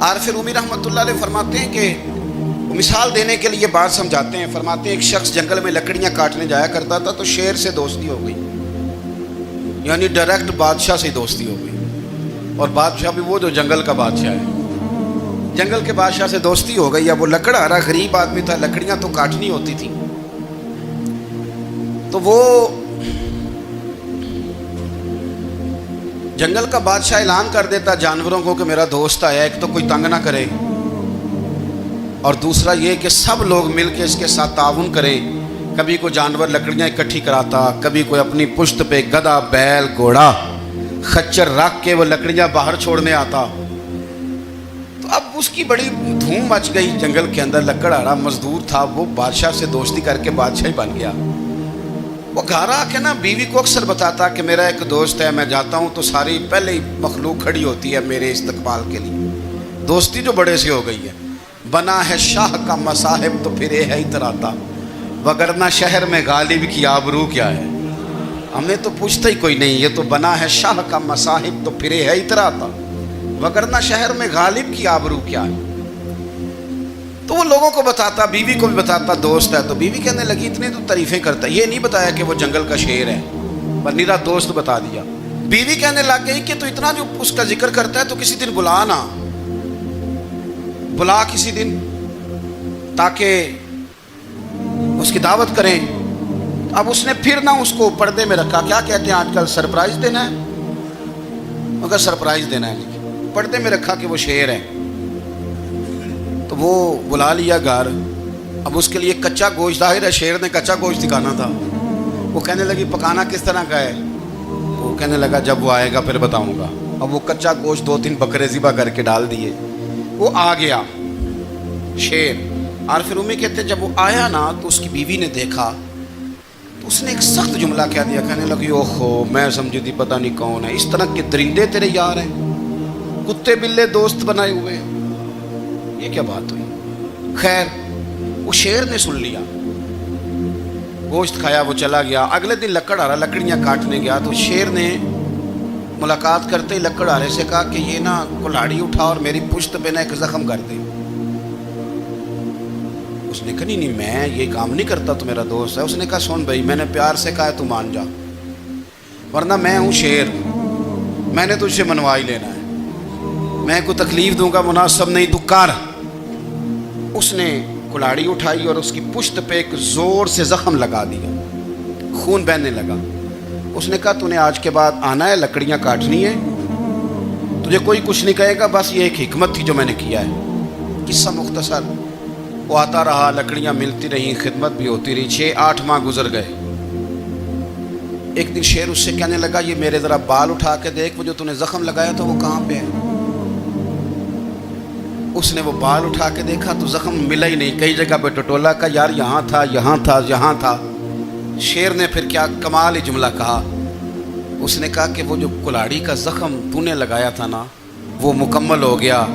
عارف رومی رحمۃ اللہ علیہ فرماتے ہیں کہ مثال دینے کے لیے بات سمجھاتے ہیں، فرماتے ہیں ایک شخص جنگل میں لکڑیاں کاٹنے جایا کرتا تھا تو شیر سے دوستی ہو گئی، یعنی ڈائریکٹ بادشاہ سے دوستی ہو گئی، اور بادشاہ بھی وہ جو جنگل کا بادشاہ ہے، جنگل کے بادشاہ سے دوستی ہو گئی۔ اب وہ لکڑہارا غریب آدمی تھا، لکڑیاں تو کاٹنی ہوتی تھی، تو وہ جنگل کا بادشاہ اعلان کر دیتا جانوروں کو کہ میرا دوست آیا، ایک تو کوئی تنگ نہ کرے، اور دوسرا یہ کہ سب لوگ مل کے اس کے ساتھ تعاون کریں۔ کبھی کوئی جانور لکڑیاں اکٹھی کراتا، کبھی کوئی اپنی پشت پہ گدھا، بیل، گھوڑا، خچر رکھ کے وہ لکڑیاں باہر چھوڑنے آتا۔ تو اب اس کی بڑی دھوم مچ گئی جنگل کے اندر، لکڑہارا مزدور تھا، وہ بادشاہ سے دوستی کر کے بادشاہ ہی بن گیا۔ وہ گھر آ کے نا بیوی کو اکثر بتاتا کہ میرا ایک دوست ہے، میں جاتا ہوں تو ساری پہلے ہی مخلوق کھڑی ہوتی ہے میرے استقبال کے لیے، دوستی جو بڑے سے ہو گئی ہے۔ بنا ہے شاہ کا مصاحب تو پھر یہ ہے اتراتا، وگرنہ شہر میں غالب کی آبرو کیا ہے۔ ہم نے تو پوچھتا ہی کوئی نہیں، یہ تو بنا ہے شاہ کا مصاحب تو پھر یہ ہے اتراتا، وگرنہ شہر میں غالب کی آبرو کیا ہے۔ تو وہ لوگوں کو بتاتا، بیوی کو بھی بتاتا دوست ہے، تو بیوی کہنے لگی اتنی تو تعریفیں کرتا ہے، یہ نہیں بتایا کہ وہ جنگل کا شیر ہے، پر میرا دوست بتا دیا۔ بیوی کہنے لگ گئی کہ تو اتنا جو اس کا ذکر کرتا ہے تو کسی دن بلا نا، بلا کسی دن تاکہ اس کی دعوت کریں۔ اب اس نے پھر نہ اس کو پردے میں رکھا، کیا کہتے ہیں آج کل، سرپرائز دینا ہے، مگر سرپرائز دینا ہے، پردے میں رکھا کہ وہ شیر ہے۔ تو وہ بلا لیا گھر، اب اس کے لیے کچا گوشت، ظاہر ہے شیر نے کچا گوشت دکھانا تھا۔ وہ کہنے لگی پکانا کس طرح کا ہے؟ وہ کہنے لگا جب وہ آئے گا پھر بتاؤں گا۔ اب وہ کچا گوشت 2-3 بکرے ذبح کر کے ڈال دیے، وہ آ گیا شیر۔ عارف رومی کہتے جب وہ آیا نا تو اس کی بیوی نے دیکھا تو اس نے ایک سخت جملہ کہہ دیا، کہنے لگی اوہو میں سمجھی تھی پتہ نہیں کون ہے، اس طرح کے درندے تیرے یار ہیں، کتے بلے دوست بنائے ہوئے ہیں، یہ کیا بات ہوئی؟ خیر وہ شیر نے سن لیا، گوشت کھایا، وہ چلا گیا۔ اگلے دن لکڑہارا لکڑیاں کاٹنے گیا تو شیر نے ملاقات کرتے ہی لکڑہارے سے کہا کہ یہ نا کلاڑی اٹھا اور میری پشت پہ نا ایک زخم کر دے۔ اس نے کہا نہیں میں یہ کام نہیں کرتا، تو میرا دوست ہے۔ اس نے کہا سن بھائی میں نے پیار سے کہا ہے تو مان جا، ورنہ میں ہوں شیر، میں نے تجھ سے منوا ہی لینا ہے، میں کوئی تکلیف دوں گا مناسب نہیں، تو کر۔ اس نے کلاڑی اٹھائی اور اس کی پشت پہ ایک زور سے زخم لگا دیا، خون بہنے لگا۔ اس نے کہا تو نے آج کے بعد آنا ہے، لکڑیاں کاٹنی ہے، تجھے کوئی کچھ نہیں کہے گا، بس یہ ایک حکمت تھی جو میں نے کیا ہے۔ قصہ مختصر، وہ آتا رہا، لکڑیاں ملتی رہیں، خدمت بھی ہوتی رہی، 6-8 ماہ گزر گئے۔ ایک دن شیر اس سے کہنے لگا یہ میرے ذرا بال اٹھا کے دیکھ، وہ جو تو نے زخم لگایا تھا وہ کہاں پہ ہے؟ اس نے وہ بال اٹھا کے دیکھا تو زخم ملا ہی نہیں، کئی جگہ پہ ٹٹولا کا، یار یہاں تھا یہاں تھا یہاں تھا۔ شیر نے پھر کیا کمال ہی جملہ کہا، اس نے کہا کہ وہ جو کلاڑی کا زخم تو نے لگایا تھا نا وہ مکمل ہو گیا،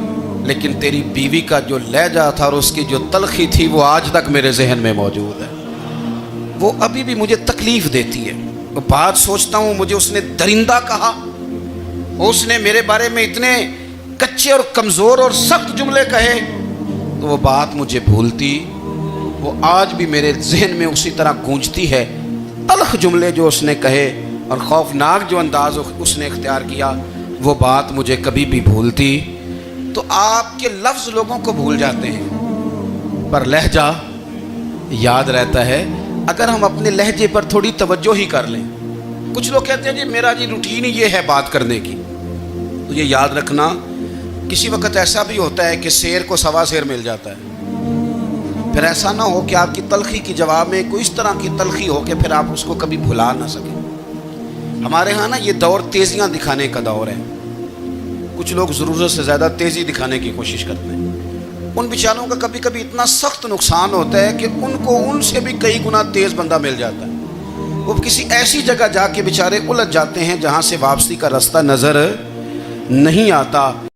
لیکن تیری بیوی کا جو لہجہ تھا اور اس کی جو تلخی تھی وہ آج تک میرے ذہن میں موجود ہے، وہ ابھی بھی مجھے تکلیف دیتی ہے۔ وہ بات سوچتا ہوں مجھے اس نے درندہ کہا، اس نے میرے بارے میں اتنے کچے اور کمزور اور سخت جملے کہے، تو وہ بات مجھے بھولتی، وہ آج بھی میرے ذہن میں اسی طرح گونجتی ہے۔ تلخ جملے جو اس نے کہے اور خوفناک جو انداز اس نے اختیار کیا، وہ بات مجھے کبھی بھی بھولتی۔ تو آپ کے لفظ لوگوں کو بھول جاتے ہیں پر لہجہ یاد رہتا ہے اگر ہم اپنے لہجے پر تھوڑی توجہ ہی کر لیں۔ کچھ لوگ کہتے ہیں جی میرا جی روٹین ہی یہ ہے بات کرنے کی، تو یہ یاد رکھنا کسی وقت ایسا بھی ہوتا ہے کہ شیر کو سوا شیر مل جاتا ہے، پھر ایسا نہ ہو کہ آپ کی تلخی کی جواب میں کوئی اس طرح کی تلخی ہو کہ پھر آپ اس کو کبھی بھلا نہ سکیں۔ ہمارے ہاں نا یہ دور تیزیاں دکھانے کا دور ہے، کچھ لوگ ضرورت سے زیادہ تیزی دکھانے کی کوشش کرتے ہیں، ان بیچاروں کا کبھی کبھی اتنا سخت نقصان ہوتا ہے کہ ان کو ان سے بھی کئی گنا تیز بندہ مل جاتا ہے، وہ کسی ایسی جگہ جا کے بیچارے الجھ جاتے ہیں جہاں سے واپسی کا راستہ نظر نہیں آتا۔